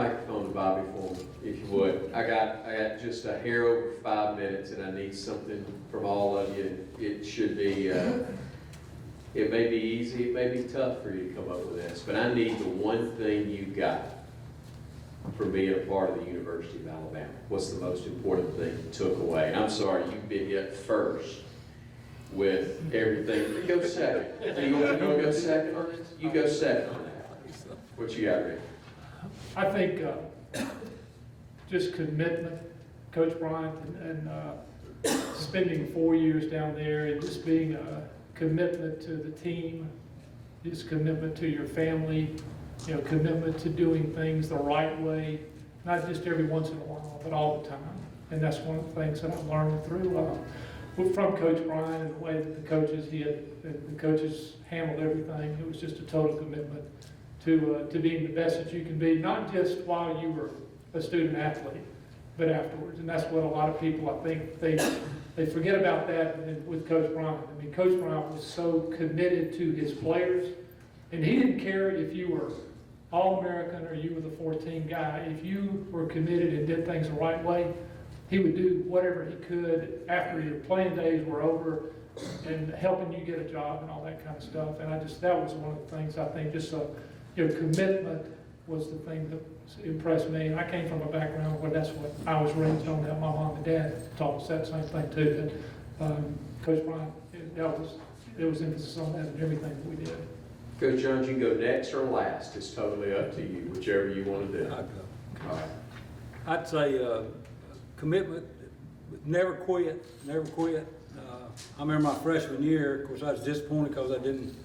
microphone to Bobby for me, if you would. I got just a hair over 5 minutes, and I need something from all of you. It should be, it may be easy, it may be tough for you to come up with this, but I need the one thing you got from being a part of the University of Alabama. What's the most important thing you took away? And I'm sorry, you've been hit first with everything. Go second. You gonna go second on this? You go second on that. What you got, Rick? I think just commitment, Coach Bryant, and spending 4 years down there and just being a commitment to the team, just commitment to your family, commitment to doing things the right way, not just every once in a while, but all the time. And that's one of the things that I've learned from Coach Bryant and the way that the coaches handled everything. It was just a total commitment to being the best that you can be, not just while you were a student athlete, but afterwards. And that's what a lot of people, I think, they forget about that with Coach Bryant. I mean, Coach Bryant was so committed to his players, and he didn't care if you were All-American or you were the 14 guy. If you were committed and did things the right way, he would do whatever he could after your playing days were over and helping you get a job and all that kind of stuff. And that was one of the things I think commitment was the thing that impressed me. And I came from a background where that's what I was raised on, that my mom and dad taught us that same thing too. But Coach Bryant, there was emphasis on that in everything that we did. Coach Jones, you can go next or last. It's totally up to you, whichever you want to do. I'd go. All right. I'd say commitment, never quit, never quit. I remember my freshman year, of course I was disappointed because I didn't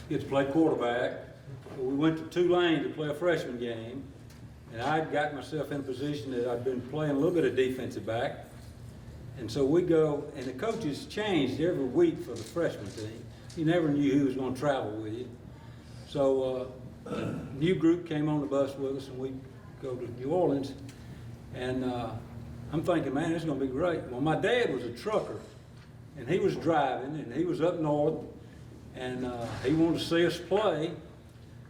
get to play quarterback. But we went to Tulane to play a freshman game, and I'd got myself in a position that I'd been playing a little bit of defensive back. And so we go, and the coaches changed every week for the freshman team. You never knew who was going to travel with you. So a new group came on the bus with us, and we go to New Orleans. And I'm thinking, man, this is going to be great. Well, my dad was a trucker, and he was driving, and he was up north, and he wanted to see us play.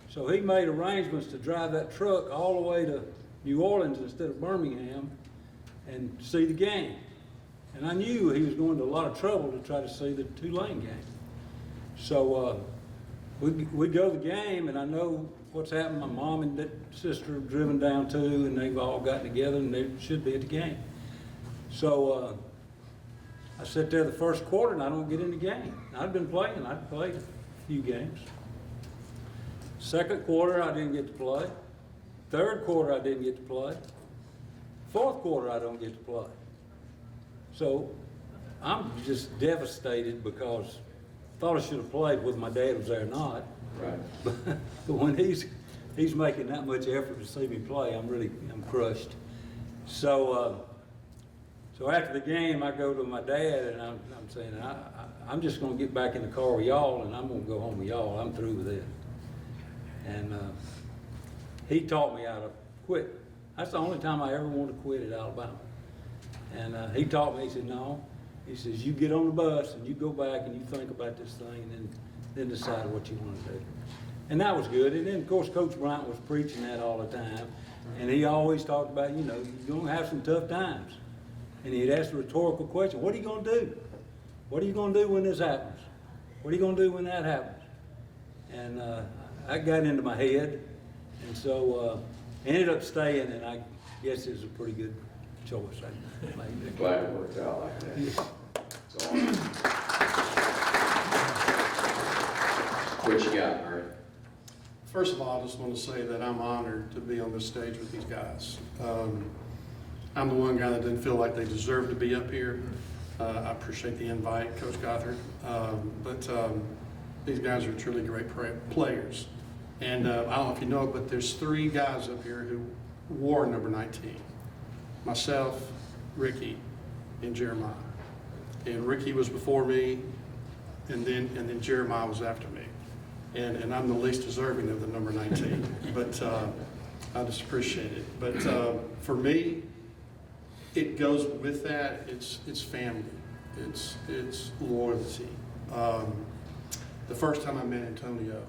So he made arrangements to drive that truck all the way to New Orleans instead of Birmingham and see the game. And I knew he was going to a lot of trouble to try to see the Tulane game. So we go to the game, and I know what's happened. My mom and sister have driven down too, and they've all gotten together, and they should be at the game. So I sat there the first quarter, and I don't get in the game. I'd been playing. I'd played a few games. Second quarter, I didn't get to play. Third quarter, I didn't get to play. Fourth quarter, I don't get to play. So I'm just devastated because I thought I should have played whether my dad was there or not. Right. But when he's making that much effort to see me play, I'm crushed. So after the game, I go to my dad and I'm saying, I'm just going to get back in the car with y'all, and I'm going to go home with y'all. I'm through with this. And he taught me how to quit. That's the only time I ever wanted to quit at Alabama. And he taught me, he said, no. He says, you get on the bus and you go back and you think about this thing and then decide what you want to do. And that was good. And then, of course, Coach Bryant was preaching that all the time. And he always talked about, you're going to have some tough times. And he'd ask a rhetorical question, what are you going to do? What are you going to do when this happens? What are you going to do when that happens? And that got into my head. And so ended up staying, and I guess it was a pretty good choice I made. Glad it worked out like that. It's awesome. What you got, Murray? First of all, I just want to say that I'm honored to be on this stage with these guys. I'm the one guy that didn't feel like they deserved to be up here. I appreciate the invite, Coach Gothard. But these guys are truly great players. And I don't know if you know, but there's 3 guys up here who wore number 19. Myself, Ricky, and Jeremiah. And Ricky was before me, and then Jeremiah was after me. And I'm the least deserving of the number 19. But I just appreciate it. But for me, it goes with that. It's family. It's loyalty. The first time I met Antonio,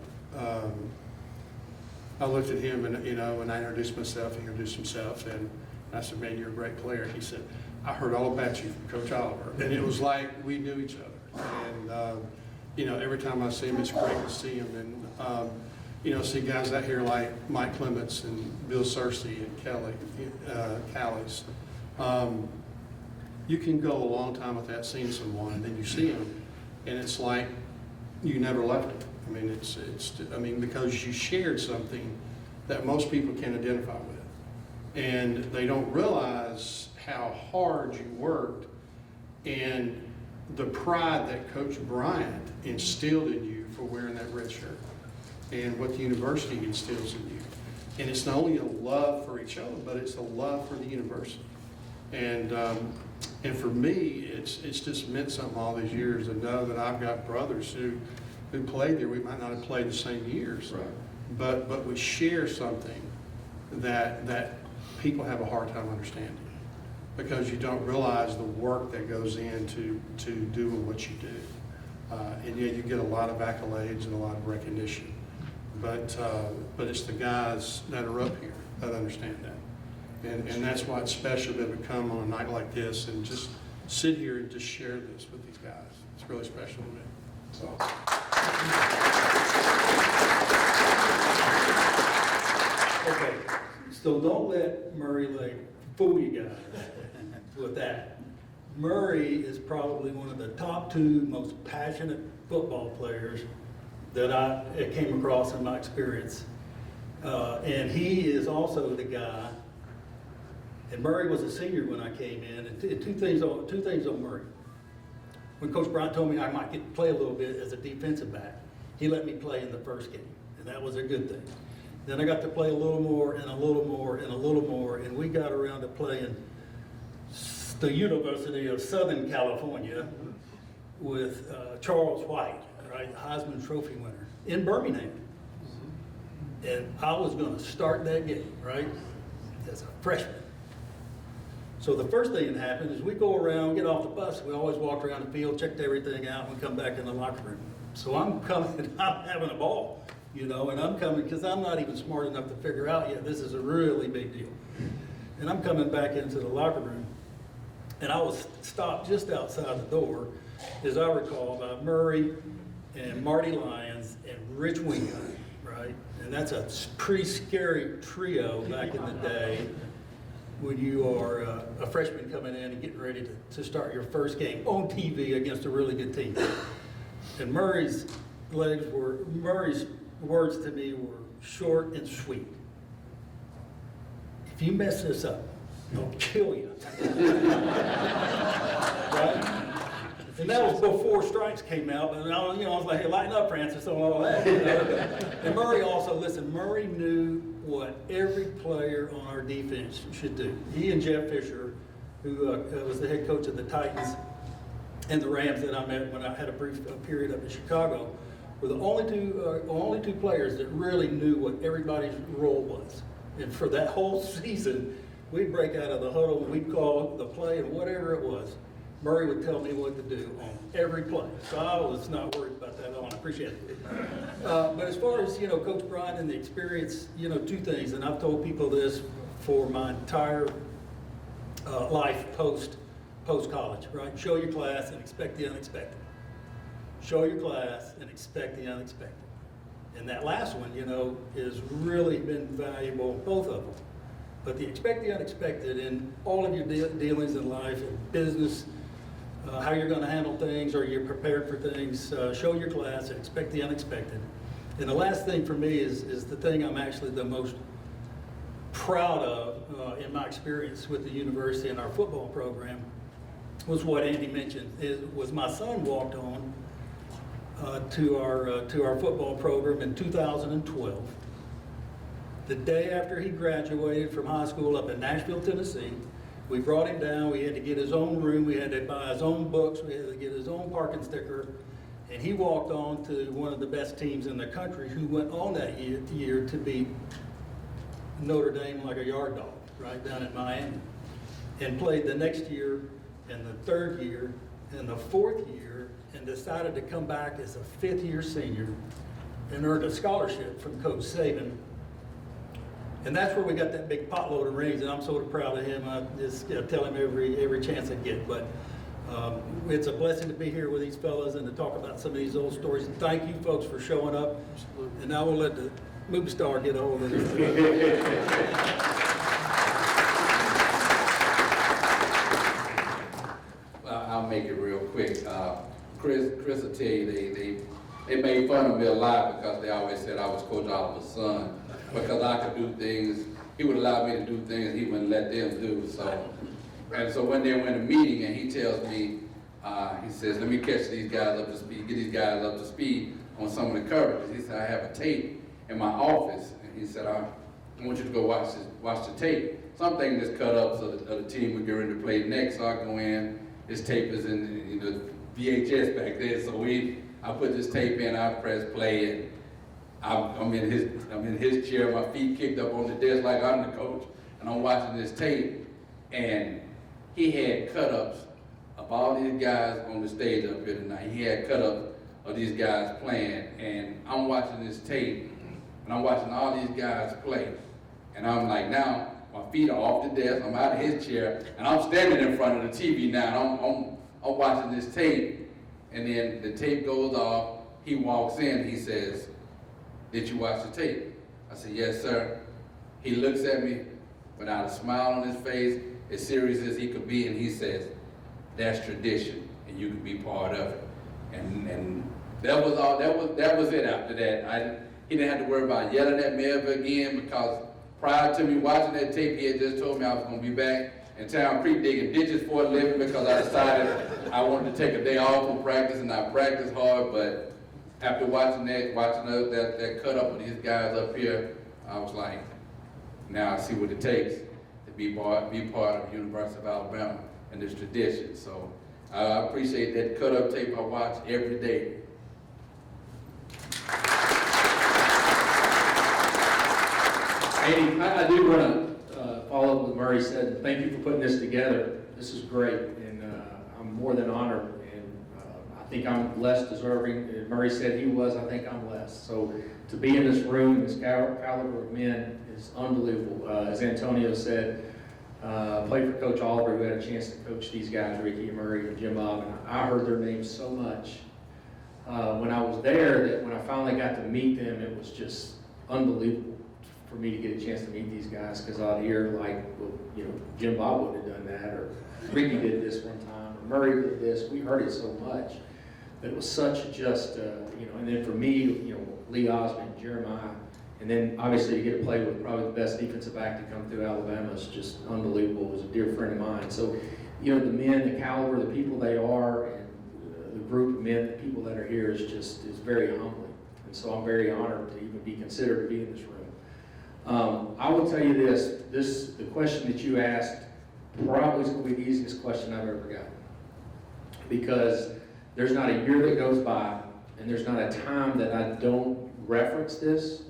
I looked at him and, and I introduced myself, he introduced himself, and I said, man, you're a great player. He said, I heard all about you from Coach Oliver. And it was like we knew each other. And, every time I see him, it's great to see him. And, see guys out here like Mike Clements and Bill Searcy and Callies. You can go a long time without seeing someone, and then you see them, and it's like you never left them. I mean, because you shared something that most people can identify with. And they don't realize how hard you worked and the pride that Coach Bryant instilled in you for wearing that red shirt and what the university instills in you. And it's not only a love for each other, but it's a love for the university. And for me, it's just meant something all these years to know that I've got brothers who played there. We might not have played the same years, Right. but we share something that people have a hard time understanding, because you don't realize the work that goes into doing what you do. And yeah, you get a lot of accolades and a lot of recognition, but it's the guys that are up here that understand that. And that's why it's special that we come on a night like this and just sit here and just share this with these guys. It's really special to me. So. Okay, so don't let Murray Lake fool you guys with that. Murray is probably one of the top 2 most passionate football players that I came across in my experience. And he is also the guy, and Murray was a senior when I came in, and two things on Murray. When Coach Bryant told me I might get to play a little bit as a defensive back, he let me play in the first game, and that was a good thing. Then I got to play a little more and a little more and a little more, and we got around to playing the University of Southern California with Charles White, right, Heisman Trophy winner, in Birmingham. And I was going to start that game, right, as a freshman. So the first thing that happened is we go around, get off the bus, we always walked around the field, checked everything out, and we come back in the locker room. So I'm coming, I'm having a ball, and I'm coming, because I'm not even smart enough to figure out yet, this is a really big deal. And I'm coming back into the locker room, and I was stopped just outside the door, as I recall, by Murray and Marty Lyons and Rich Wingate, right? And that's a pretty scary trio back in the day when you are a freshman coming in and getting ready to start your first game on TV against a really good team. And Murray's words to me were short and sweet. If you mess this up, I'll kill you. Right? And that was before strikes came out, but I was like, hey, lighten up, Francis, and all that. And Murray also, Murray knew what every player on our defense should do. He and Jeff Fisher, who was the head coach of the Titans and the Rams that I met when I had a brief period up in Chicago, were the only two players that really knew what everybody's role was. And for that whole season, we'd break out of the huddle and we'd call the play and whatever it was, Murray would tell me what to do on every play. So I was not worried about that at all. I appreciate it. But as far as, Coach Bryant and the experience, 2 things, and I've told people this for my entire life post-college, right? Show your class and expect the unexpected. Show your class and expect the unexpected. And that last one, has really been valuable, both of them. But the expect the unexpected in all of your dealings in life and business, how you're going to handle things, or you're prepared for things, show your class and expect the unexpected. And the last thing for me is the thing I'm actually the most proud of in my experience with the university and our football program was what Andy mentioned. Was my son walked on to our football program in 2012. The day after he graduated from high school up in Nashville, Tennessee. We brought him down, we had to get his own room, we had to buy his own books, we had to get his own parking sticker, and he walked on to one of the best teams in the country who went on that year to beat Notre Dame like a yard dog, right down in Miami, and played the next year, and the third year, and the fourth year, and decided to come back as a 5th-year senior and earned a scholarship from Coach Saban And that's where we got that big potload of rings, and I'm sort of proud of him. I just tell him every chance I get. But it's a blessing to be here with these fellas and to talk about some of these old stories. And thank you folks for showing up. And now we'll let the movie star get a hold of this. I'll make it real quick. Chris will tell you, they made fun of me a lot because they always said I was Coach Oliver's son. Because I could do things, he would allow me to do things he wouldn't let them do. So one day we're in a meeting and he tells me, he says, let me catch these guys up to speed, get these guys up to speed on some of the coverages. He said, I have a tape in my office. And he said, I want you to go watch the tape. Something that's cut up so that the team would get ready to play next. So I go in, this tape is in the VHS back there. So I put this tape in, I press play, and I'm in his chair, my feet kicked up on the desk like I'm the coach, and I'm watching this tape, and he had cut-ups of all these guys on the stage up here tonight. He had cut-ups of these guys playing, and I'm watching this tape, and I'm watching all these guys play, and I'm like, now my feet are off the desk, I'm out of his chair, and I'm standing in front of the TV now, and I'm watching this tape, and then the tape goes off, he walks in, he says, did you watch the tape? I said, yes, sir. He looks at me without a smile on his face, as serious as he could be, and he says, that's tradition, and you can be part of it. And that was all. That was it after that. He didn't have to worry about yelling at me ever again, because prior to me watching that tape, he had just told me I was going to be back in Town Creek digging ditches for a living, because I decided I wanted to take a day off from practice, and I practiced hard, but after watching that cut up of these guys up here, I was like, now I see what it takes to be part of the University of Alabama and this tradition. So I appreciate that cut up tape I watch every day. Andy, I do want to follow up what Murray said. Thank you for putting this together. This is great, and I'm more than honored. I think I'm less deserving. Murray said he was, I think I'm less. So to be in this room, this caliber of men is unbelievable. As Antonio said, played for Coach Oliver, who had a chance to coach these guys, Ricky and Murray and Jim Bob, and I heard their names so much when I was there that when I finally got to meet them, it was just unbelievable for me to get a chance to meet these guys, because I'd hear like, well, Jim Bob wouldn't have done that, or Ricky did this one time, or Murray did this. We heard it so much. But it was such just, and then for me, Lee Osmond, Jeremiah, and then obviously to get to play with probably the best defensive back to come through Alabama is just unbelievable. It was a dear friend of mine. So, the men, the caliber, the people they are, and the group of men, the people that are here is very humbling. And so I'm very honored to even be considered to be in this room. I will tell you the question that you asked probably is going to be the easiest question I've ever gotten. Because there's not a year that goes by, and there's not a time that I don't reference this,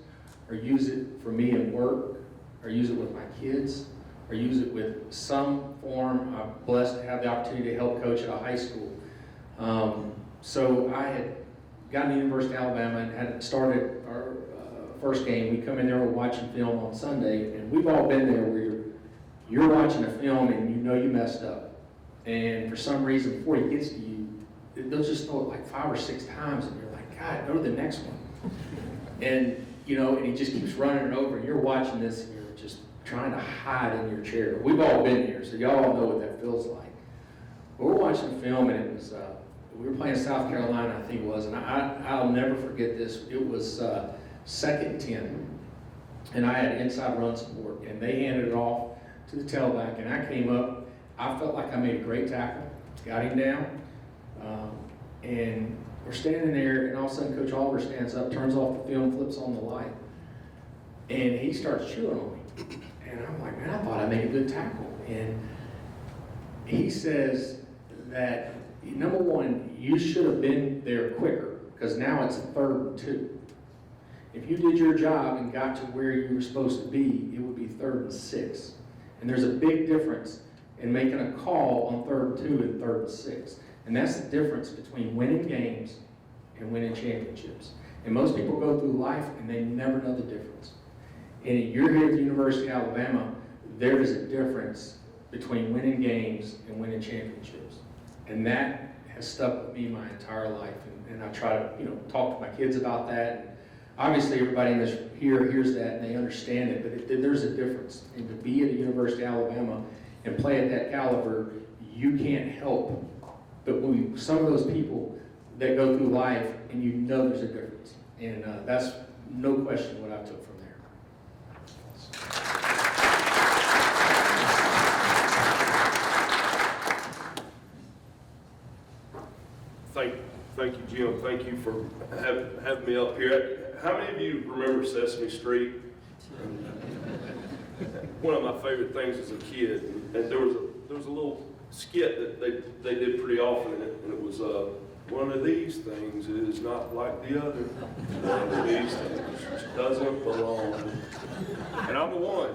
or use it for me in work, or use it with my kids, or use it with some form. I'm blessed to have the opportunity to help coach at a high school. So I had gotten to the University of Alabama and had started our first game. We come in there, we're watching film on Sunday, and we've all been there where you're watching a film and you messed up. And for some reason, before he gets to you, they'll just throw it like 5 or 6 times, and you're like, God, go to the next one. And and he just keeps running it over, and you're watching this, and you're just trying to hide in your chair. We've all been here, so y'all all know what that feels like. But we're watching the film, and it was, we were playing South Carolina, I think it was, and I'll never forget this. It was 2nd and 10, and I had inside run support, and they handed it off to the tailback, and I came up. I felt like I made a great tackle, got him down, and we're standing there, and all of a sudden Coach Oliver stands up, turns off the film, flips on the light, and he starts chewing on me. And I'm like, man, I thought I made a good tackle. And he says that, number one, you should have been there quicker, because now it's 3rd and 2. If you did your job and got to where you were supposed to be, it would be 3rd and 6. And there's a big difference in making a call on 3rd and 2 and 3rd and 6. And that's the difference between winning games and winning championships. And most people go through life and they never know the difference. And you're here at the University of Alabama, there is a difference between winning games and winning championships. And that has stuck with me my entire life. And I try to, talk to my kids about that. And obviously, everybody in this here hears that and they understand it, but there's a difference. And to be at the University of Alabama and play at that caliber, you can't help but some of those people that go through life, and there's a difference. And that's no question what I took from there. Thank you, Jim. Thank you for having me up here. How many of you remember Sesame Street? One of my favorite things as a kid, and there was a little skit that they did pretty often in it, and it was one of these things is not like the other. One of these things doesn't belong. And I'm the one.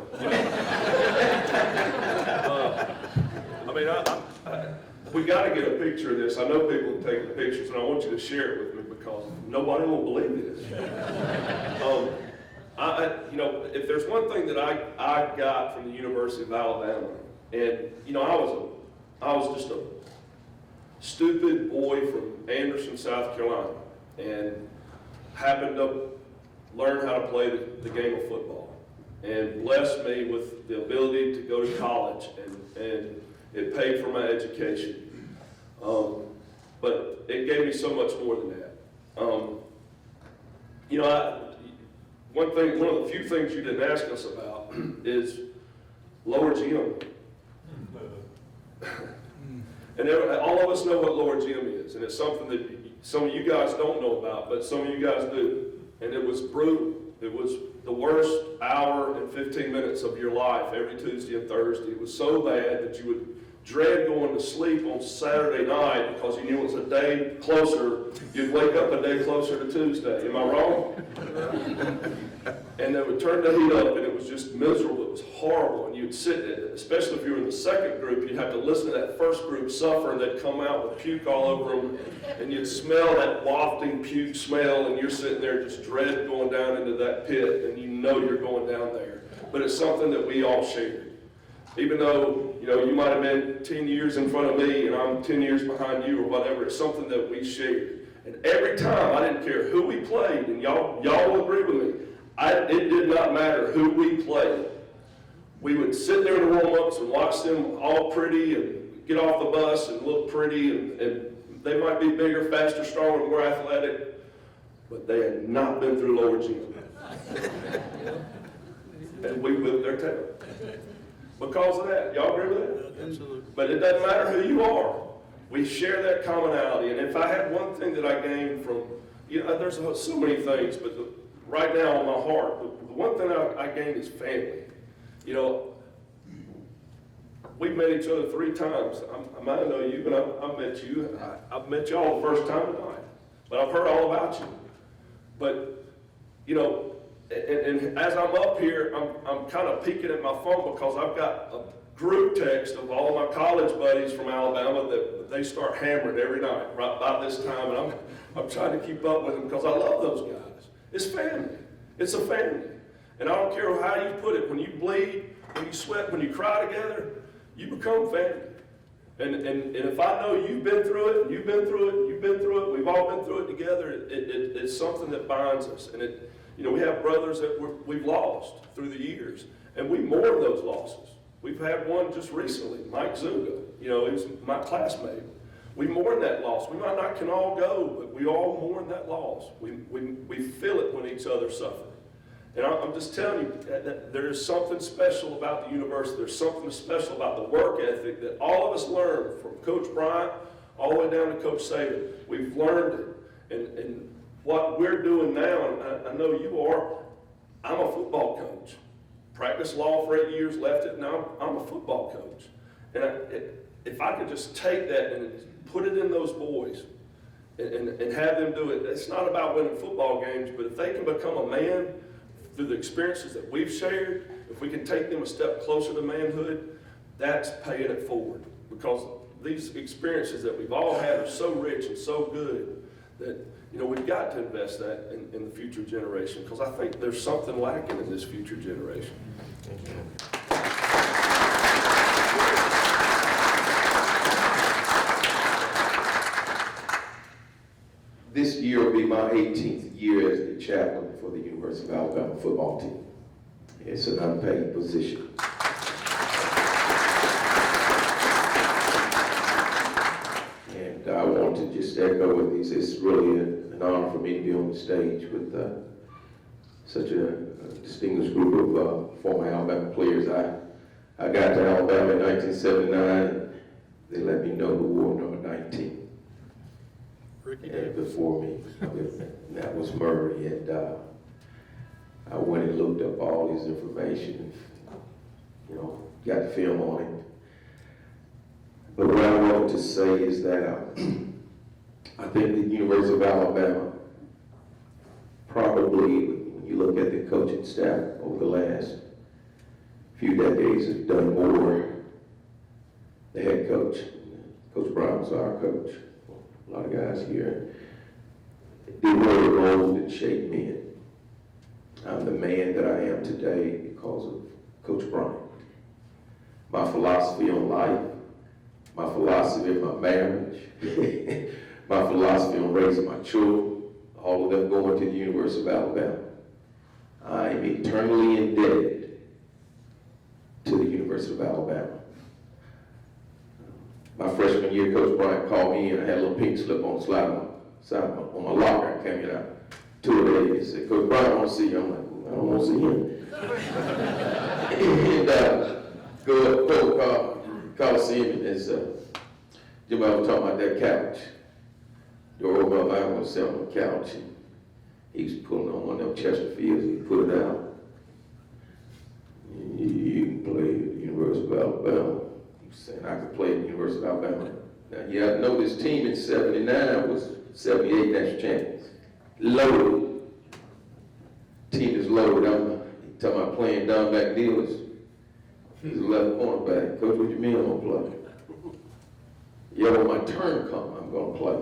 We got to get a picture of this. I know people have taken pictures, and I want you to share it with me because nobody will believe this. If there's one thing that I got from the University of Alabama, and I was just a stupid boy from Anderson, South Carolina, and happened to learn how to play the game of football, and blessed me with the ability to go to college, and it paid for my education. But it gave me so much more than that. One of the few things you didn't ask us about is lower gym. And all of us know what lower gym is, and it's something that some of you guys don't know about, but some of you guys do. And it was brutal. It was the worst hour and 15 minutes of your life every Tuesday and Thursday. It was so bad that you would dread going to sleep on Saturday night because you knew it was a day closer. You'd wake up a day closer to Tuesday. Am I wrong? And they would turn the heat up, and it was just miserable. It was horrible. And you'd sit, especially if you were in the second group, you'd have to listen to that first group suffer, and they'd come out with puke all over them, and you'd smell that wafting puke smell, and you're sitting there just dread going down into that pit, and you know you're going down there. But it's something that we all shared. Even though, you might have been 10 years in front of me and I'm 10 years behind you or whatever, it's something that we shared. And every time, I didn't care who we played, and y'all will agree with me, it did not matter who we played. We would sit there in the warm-ups and watch them all pretty and get off the bus and look pretty, and they might be bigger, faster, stronger, more athletic, but they had not been through lower gym. And we whipped their tail. Because of that. Y'all agree with that? Absolutely. But it doesn't matter who you are. We share that commonality. And if I had one thing that I gained from, there's so many things, but right now on my heart, the one thing I gained is family. We've met each other 3 times. I might know you, but I've met you. I've met y'all the first time tonight. But I've heard all about you. But, and as I'm up here, I'm kind of peeking at my phone because I've got a group text of all my college buddies from Alabama that they start hammering every night right by this time, and I'm trying to keep up with them because I love those guys. It's family. It's a family. And I don't care how you put it. When you bleed, when you sweat, when you cry together, you become family. And if I know you've been through it, and you've been through it, and you've been through it, we've all been through it together, it's something that binds us. And we have brothers that we've lost through the years, and we mourn those losses. We've had one just recently, Mike Zuga. He was my classmate. We mourn that loss. We might not can all go, but we all mourn that loss. We feel it when each other suffer. And I'm just telling you that there is something special about the university. There's something special about the work ethic that all of us learned from Coach Bryant all the way down to Coach Saban. We've learned it. And what we're doing now, and I know you are, I'm a football coach. Practiced law for 8 years, left it, now I'm a football coach. And if I could just take that and put it in those boys and have them do it, it's not about winning football games, but if they can become a man through the experiences that we've shared, if we can take them a step closer to manhood, that's paying it forward. Because these experiences that we've all had are so rich and so good that we've got to invest that in the future generation, because I think there's something lacking in this future generation. This year will be my 18th year as the chaplain for the University of Alabama football team. It's an unpaid position. And I want to just echo with these. It's really an honor for me to be on the stage with such a distinguished group of former Alabama players. I got to Alabama in 1979, and they let me know who wore number 19. And before me, that was Murray, and I went and looked up all his information, and, got the film on it. But what I wanted to say is that I think the University of Alabama probably, when you look at the coaching staff over the last few decades, has done more. The head coach, Coach Bryant was our coach. A lot of guys here did really mold and shape me. I'm the man that I am today because of Coach Bryant. My philosophy on life, my philosophy in my marriage, my philosophy on raising my children, all of them going to the University of Alabama. I am eternally indebted to the University of Alabama. My freshman year, Coach Bryant called me and I had a little pink slip on the slide on my locker. I came in out 2 days. He said, Coach Bryant, I want to see you. I'm like, I don't want to see him. And go up Coliseum, as Jim was talking about that couch. Door opened up, I was sitting on the couch. And he was pulling on one of them Chesterfields. He put it out. You can play at the University of Alabama. Saying I could play at the University of Alabama. Now, yeah, I know this team in '79 was 78 national champions. Loaded. Team is loaded. I'm talking about playing Don McNeil. He's a left cornerback. Coach, what you mean I'm going to play? Yeah, when my turn comes, I'm going to play.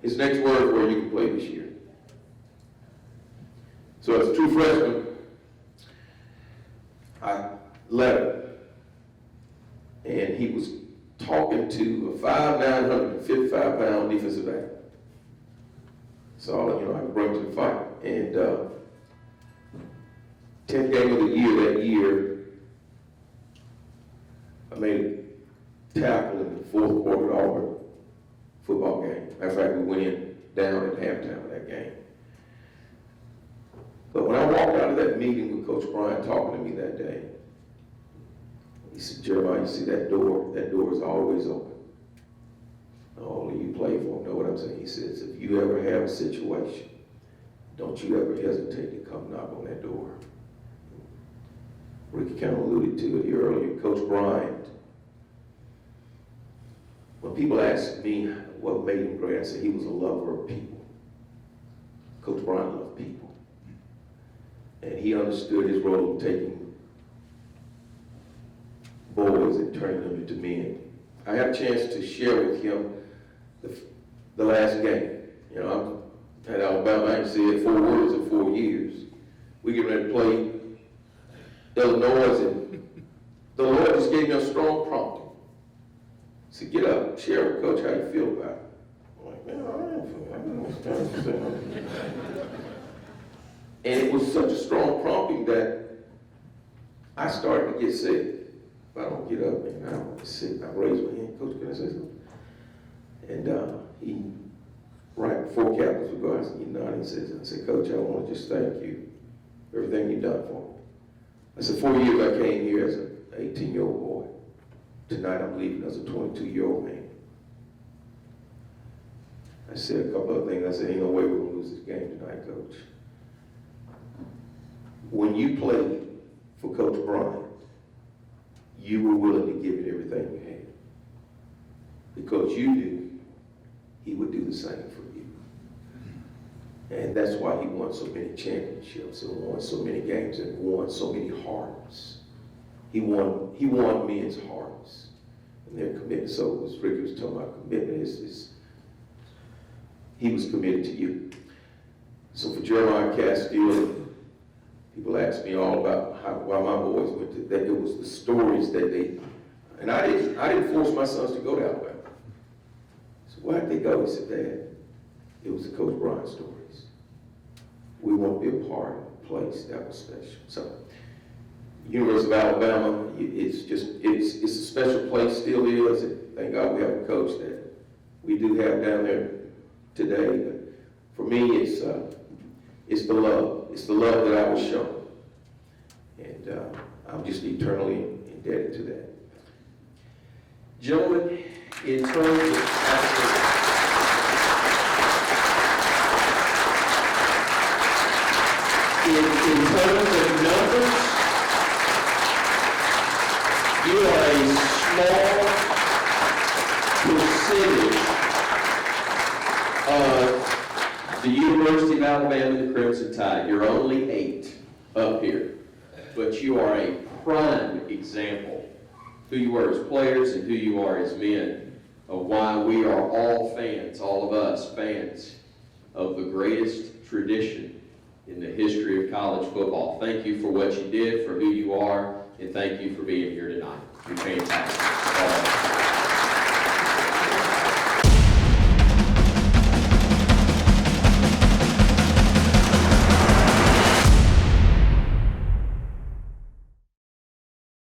His next word where you can play this year. So as a true freshman, I let him. And he was talking to a 5'9", 155-pound defensive back. So, I could bring to the fight. And 10th game of the year that year, I made a tackle in the 4th quarter Auburn football game. Matter of fact, we went in down at halftime of that game. But when I walked out of that meeting with Coach Bryant talking to me that day, he said, Jeremiah, you see that door? That door is always open. All of you play for him know what I'm saying. He says, if you ever have a situation, don't you ever hesitate to come knock on that door. Ricky kind of alluded to it earlier. Coach Bryant, when people ask me what made him great, I say he was a lover of people. Coach Bryant loved people. And he understood his role of taking boys and turning them into men. I had a chance to share with him the last game. I'm at Alabama. I ain't said 4 words in 4 years. We get ready to play Illinois, and the Lord just gave me a strong prompting. He said, get up, share with Coach how you feel about it. I'm like, man, I don't know. And it was such a strong prompting that I started to get sick. If I don't get up, man, I don't get sick. I raised my hand, Coach, can I say something? And he, right before captains would go, I said, I said, Coach, I want to just thank you for everything you've done for me. I said, 4 years I came here as an 18-year-old boy. Tonight I'm leaving as a 22-year-old man. I said a couple of things. I said, ain't no way we're going to lose this game tonight, Coach. When you played for Coach Bryant, you were willing to give it everything you had. Because you knew he would do the same for you. And that's why he won so many championships and won so many games and won so many hearts. He won men's hearts and their commitment. So as Ricky was talking about commitment, he was committed to you. So for Jeremiah Castile, people ask me all about why my boys went to that. It was the stories that they, and I didn't force my sons to go to Alabama. So why did they go? He said, Dad, it was the Coach Bryant stories. We want to be a part of a place that was special. So University of Alabama, it's a special place, still is. And thank God we have a coach that we do have down there today. But for me, it's the love. It's the love that I was shown. And I'm just eternally indebted to that. Gentlemen, in terms of in terms of numbers, you are a small percentage of the University of Alabama, the Crimson Tide. You're only 8 up here, but you are a prime example who you are as players and who you are as men of why we are all fans, all of us fans of the greatest tradition in the history of college football. Thank you for what you did, for who you are, and thank you for being here tonight. You're fantastic.